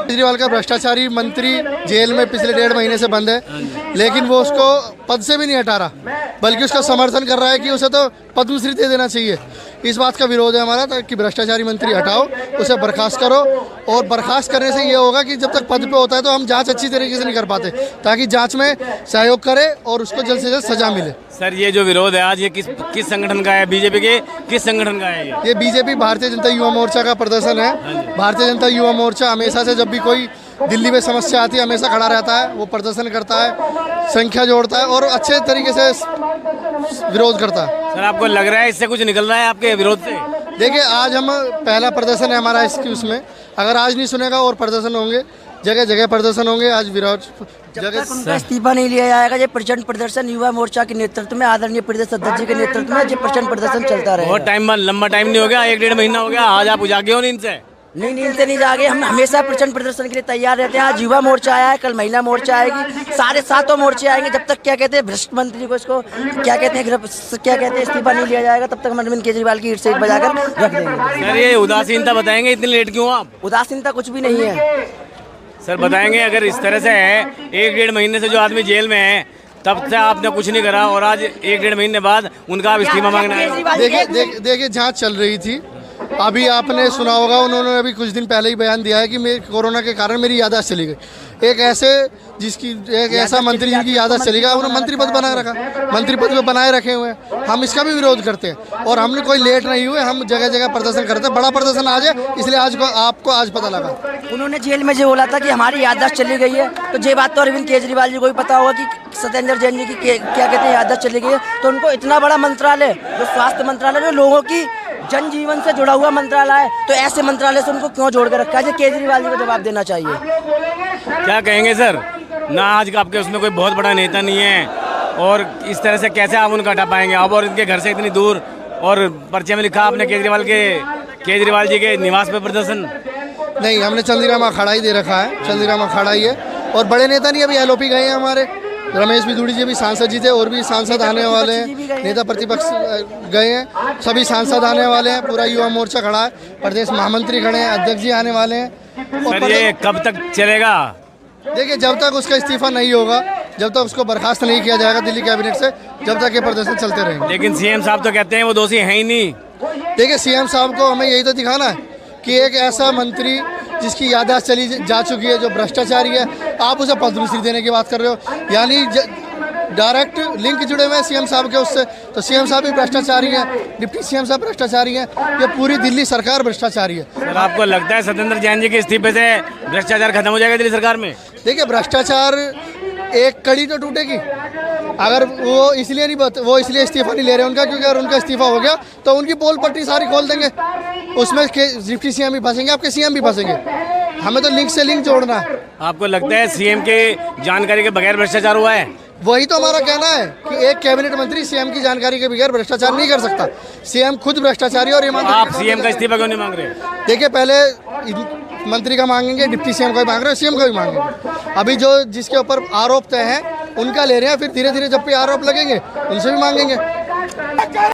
केजरीवाल का भ्रष्टाचारी मंत्री जेल में पिछले 1.5 महीने से बंद है, लेकिन वो उसको पद से भी नहीं हटा रहा, बल्कि उसका समर्थन कर रहा है कि उसे तो पद्मश्री दे देना चाहिए। इस बात का विरोध है हमारा कि भ्रष्टाचारी मंत्री हटाओ, उसे बर्खास्त करो। और बर्खास्त करने से ये होगा कि जब तक पद पे होता है तो हम जांच अच्छी तरीके से नहीं कर पाते, ताकि जांच में सहयोग करे और उसको जल्द से जल्द सजा मिले। सर, ये जो विरोध है आज, ये किस संगठन का है? बीजेपी के किस संगठन का है ये बीजेपी भारतीय जनता युवा मोर्चा का प्रदर्शन है। भारतीय जनता युवा मोर्चा हमेशा से जब भी कोई दिल्ली में समस्या आती है हमेशा खड़ा रहता है, वो प्रदर्शन करता है, संख्या जोड़ता है और अच्छे तरीके से विरोध करता है। सर, आपको लग रहा है इससे कुछ निकल रहा है आपके विरोध से? देखिए, आज हम पहला प्रदर्शन है हमारा उसमें, अगर आज नहीं सुनेगा और प्रदर्शन होंगे, जगह जगह प्रदर्शन होंगे। आज विरोध जगह उनका इस्तीफा नहीं लिया जाएगा। ये प्रचंड प्रदर्शन युवा मोर्चा के नेतृत्व में, आदरणीय प्रदेश अध्यक्ष जी के नेतृत्व में ये प्रचंड प्रदर्शन चलता रहेगा। बहुत टाइम, लंबा टाइम नहीं हो गया, 1-1.5 महीना हो गया। आज आप जागे हो नींद से? नहीं, नींद से नहीं जागे। हम हमेशा प्रचंड प्रदर्शन के लिए तैयार रहते हैं। आज युवा मोर्चा आया है, कल महिला मोर्चा आएगी, सारे 7 मोर्चे आएंगे। जब तक क्या कहते हैं भ्रष्ट मंत्री को, इसको क्या कहते हैं इस्तीफा नहीं लिया जाएगा, तब तक हम अरविंद केजरीवाल की ईट से बजाकर रख देंगे। सर, ये उदासीनता बताएंगे, इतनी लेट क्यों आप? उदासीनता कुछ भी नहीं है सर, बताएंगे अगर इस तरह से है, 1-1.5 महीने से जो आदमी जेल में है, तब से आपने कुछ नहीं करा और आज 1-1.5 महीने बाद उनका आप इस्तीफा मांगना है। देखिए, जांच चल रही थी। अभी आपने सुना होगा, उन्होंने अभी कुछ दिन पहले ही बयान दिया है कि मेरे कोरोना के कारण मेरी याददाश्त चली गई। एक ऐसा मंत्री जिनकी याददाश्त चली गई, उन्होंने मंत्री पद बनाए रखा, मंत्री पद में बनाए रखे हुए हैं। हम इसका भी विरोध करते हैं और हमने कोई लेट नहीं हुए, हम जगह जगह प्रदर्शन करते हैं। बड़ा प्रदर्शन आज है, इसलिए आपको आज पता लगा। उन्होंने जेल में जो बोला था कि हमारी याददाश्त चली गई है, तो ये बात तो अरविंद केजरीवाल जी को भी पता होगा कि सत्येंद्र जैन जी की क्या कहते हैं याददाश्त चली गई है। तो उनको इतना बड़ा मंत्रालय, जो स्वास्थ्य मंत्रालय, जो लोगों की जनजीवन से जुड़ा हुआ मंत्रालय है, तो ऐसे मंत्रालय से उनको क्यों जोड़ कर रखा है? केजरीवाल जी को जवाब देना चाहिए। क्या कहेंगे सर? ना आज आपके उसमें कोई बहुत बड़ा नेता नहीं है और इस तरह से कैसे आप उनको हटा पाएंगे? अब और इनके घर से इतनी दूर, और पर्चे में लिखा आपने केजरीवाल जी के निवास पे प्रदर्शन। नहीं, हमने चंद्रिका में अखाड़ा ही दे रखा है, चंद्रिका में अखाड़ा ही है। और बड़े नेता नहीं, अभी LOP गए हैं हमारे, रमेश बिधूड़ी जी भी सांसद जी थे, और भी सांसद आने वाले हैं, नेता प्रतिपक्ष गए हैं, सभी सांसद आने वाले हैं, पूरा युवा मोर्चा खड़ा है, प्रदेश महामंत्री खड़े हैं, अध्यक्ष जी आने वाले हैं। और ये कब तक चलेगा? देखिए, जब तक उसका इस्तीफा नहीं होगा, जब तक उसको बर्खास्त नहीं किया जाएगा दिल्ली कैबिनेट से, जब तक ये प्रदर्शन चलते रहेंगे। लेकिन CM साहब तो कहते हैं वो दोषी है ही नहीं। देखिए, CM साहब को हमें यही तो दिखाना है कि एक ऐसा मंत्री जिसकी याददाश्त चली जा चुकी है, जो भ्रष्टाचारी है, आप उसे पद्मश्री देने की बात कर रहे हो। यानी डायरेक्ट लिंक जुड़े हुए हैं CM साहब के उससे, तो CM साहब भी भ्रष्टाचारी हैं, डिप्टी CM साहब भ्रष्टाचारी हैं, ये पूरी दिल्ली सरकार भ्रष्टाचारी है। सर, आपको लगता है सत्येंद्र जैन जी के इस्तीफे से भ्रष्टाचार खत्म हो जाएगा दिल्ली सरकार में? देखिए, भ्रष्टाचार एक कड़ी तो टूटेगी। अगर वो इसलिए इस्तीफा नहीं ले रहे उनका, क्योंकि अगर उनका इस्तीफा हो गया तो उनकी पोल पट्टी सारी खोल देंगे, उसमें डिप्टी CM भी फंसेंगे, आपके CM भी फंसेंगे। हमें तो लिंक से लिंक जोड़ना है। आपको लगता है CM के जानकारी के बगैर भ्रष्टाचार हुआ है? वही तो हमारा कहना है कि एक कैबिनेट मंत्री CM की जानकारी के बगैर भ्रष्टाचार नहीं कर सकता। CM खुद भ्रष्टाचारी और आप CM का इस्तीफा क्यों नहीं मांग रहे? देखिए, पहले मंत्री का मांगेंगे, डिप्टी CM का भी मांग रहे हैं, CM का भी मांगेंगे। अभी जो जिसके ऊपर आरोप तय हैं उनका ले रहे हैं, फिर धीरे धीरे जब भी आरोप लगेंगे उनसे भी मांगेंगे।